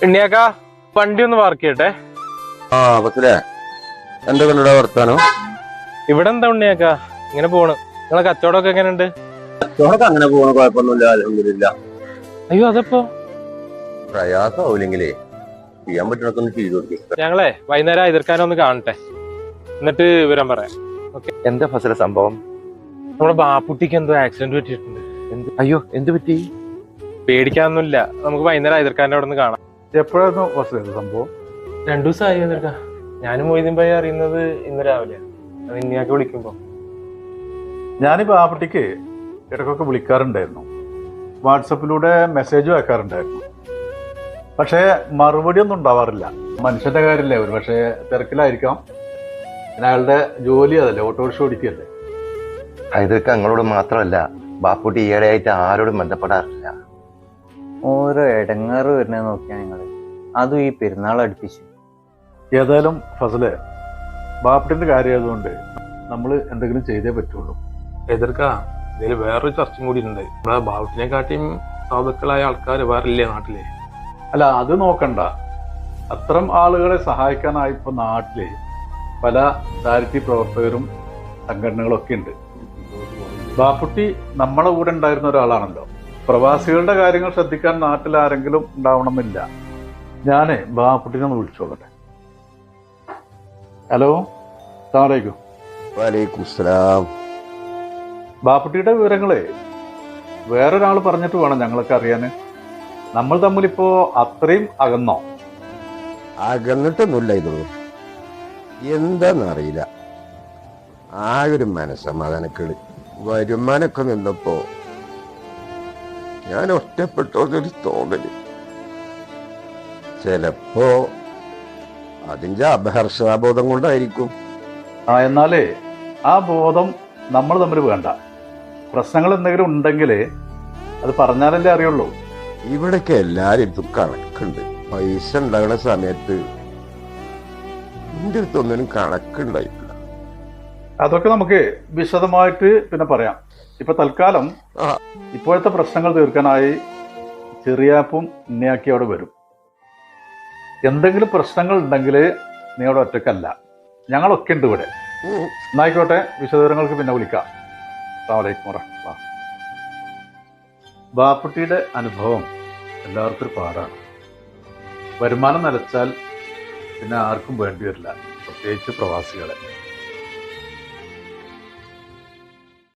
എണ്ണിയാക്ക വണ്ടി ഒന്ന് പാർക്ക് ചെയ്യട്ടെ. ആ ബസ്സിലെ എന്റെ കൊണ്ടാ വർത്താനോ? ഇവിടെ എന്താ ഉണ്ണിയാക്ക ഇങ്ങനെ പോണ്? നിങ്ങളെ കച്ചവടമൊക്കെ എങ്ങനെയുണ്ട്? കച്ചവടമൊക്കെ അങ്ങനെ പോണ കുഴപ്പമൊന്നുമില്ല, അൽഹംദുലില്ലാ. അയ്യോ അതപ്പോ പ്രയാസമാവില്ലെങ്കിലേ ചെയ്യാൻ പറ്റണൊക്കെ ഒന്ന് ചെയ്തു കൊടുക്കും. ഞങ്ങളെ വൈകുന്നേരം എതിർക്കാനൊന്ന് കാണട്ടെ, എന്നിട്ട് വിവരം പറയാം. ഓക്കെ. എന്താ ഫസല സംഭവം? നമ്മുടെ ബാപ്പുട്ടിക്ക് എന്തോ ആക്സിഡന്റ് പറ്റിയിട്ടുണ്ട്. അയ്യോ എന്ത് പറ്റി? പേടിക്കാനൊന്നുമില്ല, നമുക്ക് വൈകുന്നേരം എതിർക്കാൻ്റെ അവിടെ നിന്ന് കാണാം. എപ്പോഴായിരുന്നു ഫസല സംഭവം? 2 ദിവസമായി എതിർക്കാം. ഞാനും മൊയ്തീൻ ഭായി അറിയുന്നത് ഇന്ന് രാവിലെ. അത് ഇന്നിയാക്കി വിളിക്കുമ്പോ ഞാനിപ്പോൾ ആ കുട്ടിക്ക് ഇടയ്ക്കൊക്കെ വിളിക്കാറുണ്ടായിരുന്നു, വാട്സപ്പിലൂടെ മെസ്സേജും അയക്കാറുണ്ടായിരുന്നു. പക്ഷേ മറുപടി ഒന്നും ഉണ്ടാവാറില്ല. മനുഷ്യന്റെ കാര്യമില്ലേ, ഒരു പക്ഷേ തിരക്കിലായിരിക്കാം. പിന്നെ അയാളുടെ ജോലി അതല്ലേ, ഓട്ടോറിക്ഷ ഓടിക്കല്ലേ. ഇതൊക്കെ ഞങ്ങളോട് മാത്രമല്ല, ബാപ്പുട്ടി ഈയിടെയായിട്ട് ആരോടും ബന്ധപ്പെടാറില്ല. ഓരോ ഇടങ്ങാറ് വരുന്നത് നോക്കിയാ നിങ്ങള്, അതും ഈ പെരുന്നാൾ അടുപ്പിച്ചു. ഏതായാലും ഫസലെ, ബാപ്പുട്ടിന്റെ കാര്യമായതുകൊണ്ട് നമ്മൾ എന്തെങ്കിലും ചെയ്തേ പറ്റുള്ളൂ. എതിർക്കാം. ഇതിൽ വേറൊരു ചർച്ചയും കൂടി ഉണ്ട്. നമ്മളെ ബാപ്പുട്ടിനെ കാട്ടിയും സാധുക്കളായ ആൾക്കാർ വേറെ ഇല്ലേ നാട്ടിലെ? അല്ല, അത് നോക്കണ്ട. അത്തരം ആളുകളെ സഹായിക്കാനായി ഇപ്പൊ നാട്ടില് പല ചാരിറ്റി പ്രവർത്തകരും സംഘടനകളൊക്കെ ഉണ്ട്. ബാപ്പുട്ടി നമ്മളെ കൂടെ ഉണ്ടായിരുന്ന ഒരാളാണല്ലോ. പ്രവാസികളുടെ കാര്യങ്ങൾ ശ്രദ്ധിക്കാൻ നാട്ടിൽ ആരെങ്കിലും ഉണ്ടാവണമെന്നില്ല. ഞാനേ ബാപ്പുട്ടിനെ ഒന്ന് വിളിച്ചോളട്ടെ. ഹലോ, അസ്സലാമു വലൈക്കും സലാം. ബാപ്പുട്ടിയുടെ വിവരങ്ങളെ വേറൊരാൾ പറഞ്ഞിട്ട് വേണം ഞങ്ങളൊക്കെ അറിയാന്. നമ്മൾ തമ്മിലിപ്പോ അത്രയും അകന്നോ? അകന്നിട്ടൊന്നുമില്ല, ഇതൊന്നും എന്താന്നറിയില്ല. ആകെ ഒരു മനസ്സമാധാനക്കേട്. വരുമാനൊക്കെ നിന്നപ്പോ ഞാൻ ഒറ്റപ്പെട്ടോന്നൊരു തോന്നല്. ചിലപ്പോ അതിന്റെ അപഹർഷാബോധം കൊണ്ടായിരിക്കും. എന്നാലേ ആ ബോധം നമ്മൾ തമ്മിൽ വേണ്ട. പ്രശ്നങ്ങൾ എന്തെങ്കിലും ഉണ്ടെങ്കിൽ അത് പറഞ്ഞാലല്ലേ അറിയുള്ളൂ. ഇവിടൊക്കെ എല്ലാരും ഇതും കണക്കുണ്ട്. പൈസ ഉണ്ടാകുന്ന സമയത്ത് എന്റെ അടുത്തൊന്നിനും കണക്കുണ്ടായിട്ടില്ല. അതൊക്കെ നമുക്ക് വിശദമായിട്ട് പിന്നെ പറയാം. ഇപ്പൊ തൽക്കാലം ഇപ്പോഴത്തെ പ്രശ്നങ്ങൾ തീർക്കാനായി ചെറിയാപ്പും ഇന്നയാക്കി അവിടെ വരും. എന്തെങ്കിലും പ്രശ്നങ്ങൾ ഉണ്ടെങ്കിൽ നീ അവിടെ ഒറ്റക്കല്ല, ഞങ്ങളൊക്കെ ഉണ്ട് ഇവിടെ. എന്നായിക്കോട്ടെ, വിശദവിവരങ്ങൾക്ക് പിന്നെ വിളിക്കാം. അസ്സലാമു അലൈക്കും വറഹ്മത്തുള്ളാഹി. ബാപ്പുട്ടിയുടെ അനുഭവം എല്ലാവർക്കും ഒരു പാടാണ്. വരുമാനം നിലച്ചാൽ പിന്നെ ആർക്കും വേണ്ടി വരില്ല, പ്രത്യേകിച്ച് പ്രവാസികളെ.